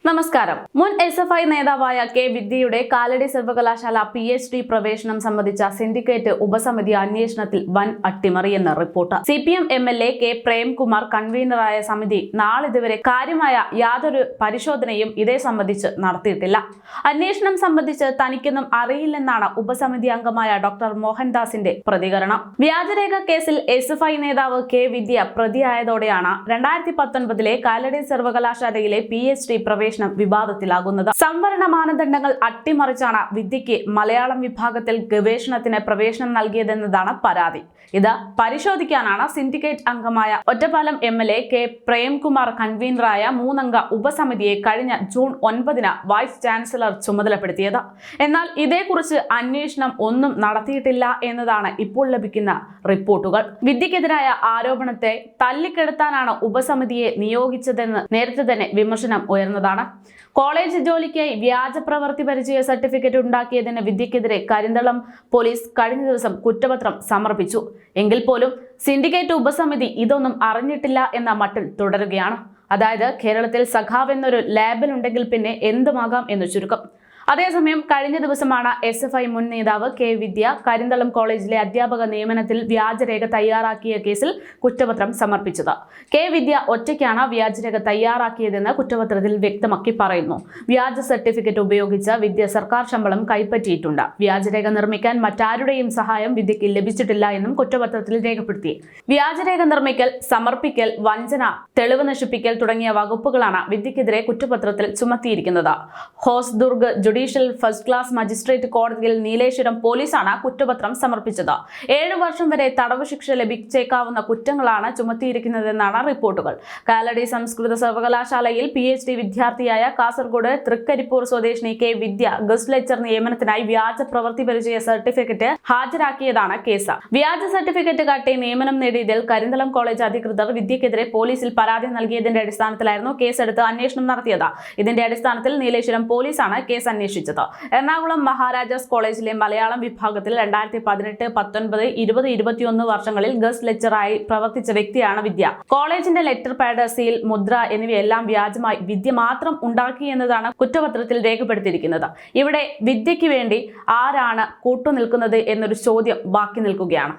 നമസ്കാരം. മുൻ SFI നേതാവായ കെ വിദ്യയുടെ കാലടി സർവകലാശാല PhD പ്രവേശനം സംബന്ധിച്ച സിൻഡിക്കേറ്റ് ഉപസമിതി അന്വേഷണത്തിൽ വൻ അട്ടിമറിയെന്ന് report. CPM MLA K Premkumar കൺവീനറായ സമിതി നാളിതുവരെ കാര്യമായ യാതൊരു പരിശോധനയും ഇതേ സംബന്ധിച്ച് നടത്തിയിട്ടില്ല. അന്വേഷണം സംബന്ധിച്ച് തനിക്കൊന്നും അറിയില്ലെന്നാണ് ഉപസമിതി അംഗമായ ഡോക്ടർ മോഹൻദാസിന്റെ പ്രതികരണം. വ്യാജരേഖ കേസിൽ SFI നേതാവ് കെ വിദ്യ പ്രതിയായതോടെയാണ് 2019 കാലടി സർവകലാശാലയിലെ PhD പ്രവേശനം വിവാദത്തിലാകുന്നത്. സംവരണ മാനദണ്ഡങ്ങൾ അട്ടിമറിച്ചാണ് വിദ്യയ്ക്ക് മലയാളം വിഭാഗത്തിൽ ഗവേഷണത്തിന് പ്രവേശനം നൽകിയതെന്നതാണ് പരാതി. ഇത് പരിശോധിക്കാനാണ് സിൻഡിക്കേറ്റ് അംഗമായ ഒറ്റപ്പാലം MLA കെ പ്രേംകുമാർ കൺവീനറായ 3-അംഗ ഉപസമിതിയെ കഴിഞ്ഞ ജൂൺ 9 വൈസ് ചാൻസലർ ചുമതലപ്പെടുത്തിയത്. എന്നാൽ ഇതേക്കുറിച്ച് അന്വേഷണം ഒന്നും നടത്തിയിട്ടില്ല എന്നതാണ് ഇപ്പോൾ ലഭിക്കുന്ന റിപ്പോർട്ടുകൾ. വിദ്യക്കെതിരായ ആരോപണത്തെ തല്ലിക്കെടുത്താനാണ് ഉപസമിതിയെ നിയോഗിച്ചതെന്ന് നേരത്തെ തന്നെ വിമർശനം ഉയർന്നതാണ്. കോളേജ് ജോലിക്കായി വ്യാജ പ്രവൃത്തി പരിചയ സർട്ടിഫിക്കറ്റ് ഉണ്ടാക്കിയതിന് വിദ്യക്കെതിരെ കരിന്തളം പോലീസ് കഴിഞ്ഞ ദിവസം കുറ്റപത്രം സമർപ്പിച്ചു. എങ്കിൽ പോലും സിൻഡിക്കേറ്റ് ഉപസമിതി ഇതൊന്നും അറിഞ്ഞിട്ടില്ല എന്ന മട്ടിൽ തുടരുകയാണ്. അതായത് കേരളത്തിൽ സഖാവ് എന്നൊരു ലേബൽ ഉണ്ടെങ്കിൽ പിന്നെ എന്തുമാകാം എന്ന് ചുരുക്കം. അതേസമയം കഴിഞ്ഞ ദിവസമാണ് SFI മുൻ നേതാവ് കെ വിദ്യ കരിന്തളം കോളേജിലെ അധ്യാപക നിയമനത്തിൽ വ്യാജരേഖ തയ്യാറാക്കിയ കേസിൽ കുറ്റപത്രം സമർപ്പിച്ചത്. കെ വിദ്യ ഒറ്റയ്ക്കാണ് വ്യാജരേഖ തയ്യാറാക്കിയതെന്ന് കുറ്റപത്രത്തിൽ വ്യക്തമാക്കി പറയുന്നു. വ്യാജ സർട്ടിഫിക്കറ്റ് ഉപയോഗിച്ച് വിദ്യ സർക്കാർ ശമ്പളം കൈപ്പറ്റിയിട്ടുണ്ട്. വ്യാജരേഖ നിർമ്മിക്കാൻ മറ്റാരുടെയും സഹായം വിദ്യയ്ക്ക് ലഭിച്ചിട്ടില്ല എന്നും കുറ്റപത്രത്തിൽ രേഖപ്പെടുത്തി. വ്യാജരേഖ നിർമ്മിക്കൽ, സമർപ്പിക്കൽ, വഞ്ചന, തെളിവ് നശിപ്പിക്കൽ തുടങ്ങിയ വകുപ്പുകളാണ് വിദ്യക്കെതിരെ കുറ്റപത്രത്തിൽ ചുമത്തിയിരിക്കുന്നത്. Hosdurg judicial first class magistrate കോടതിയിൽ നീലേശ്വരം പോലീസാണ് കുറ്റപത്രം സമർപ്പിച്ചത്. 7 വർഷം വരെ തടവ് ശിക്ഷ ലഭിച്ചേക്കാവുന്ന കുറ്റങ്ങളാണ് ചുമത്തിയിരിക്കുന്നതെന്നാണ് റിപ്പോർട്ടുകൾ. കാലടി സംസ്കൃത സർവകലാശാലയിൽ PhD വിദ്യാർത്ഥിയായ കാസർഗോഡ് തൃക്കരിപ്പൂർ സ്വദേശിനി കെ വിദ്യ ഗസ്റ്റ് ലെക്ചർ നിയമനത്തിനായി വ്യാജ പ്രവൃത്തി പരിചയ സർട്ടിഫിക്കറ്റ് ഹാജരാക്കിയതാണ് കേസ്. വ്യാജ സർട്ടിഫിക്കറ്റ് കാട്ടി നിയമനം നേടിയതിൽ കരിന്തളം കോളേജ് അധികൃതർ വിദ്യക്കെതിരെ പോലീസിൽ പരാതി നൽകിയതിന്റെ അടിസ്ഥാനത്തിലായിരുന്നു കേസെടുത്ത് അന്വേഷണം നടത്തിയത്. ഇതിന്റെ അടിസ്ഥാനത്തിൽ നീലേശ്വരം പോലീസാണ് കേസ് അന്വേഷിച്ചത്. എറണാകുളം മഹാരാജാസ് കോളേജിലെ മലയാളം വിഭാഗത്തിൽ 2018, 19, 20, 21 വർഷങ്ങളിൽ ഗസ്റ്റ് ലെക്ചറായി പ്രവർത്തിച്ച വ്യക്തിയാണ് വിദ്യ. കോളേജിന്റെ ലെറ്റർ പാഡ്, സീൽ, മുദ്ര എന്നിവയെല്ലാം വ്യാജമായി വിദ്യ മാത്രം ഉണ്ടാക്കി എന്നതാണ് കുറ്റപത്രത്തിൽ രേഖപ്പെടുത്തിയിരിക്കുന്നത്. ഇവിടെ വിദ്യയ്ക്ക് വേണ്ടി ആരാണ് കൂട്ടുനിൽക്കുന്നത് എന്നൊരു ചോദ്യം ബാക്കി നിൽക്കുകയാണ്.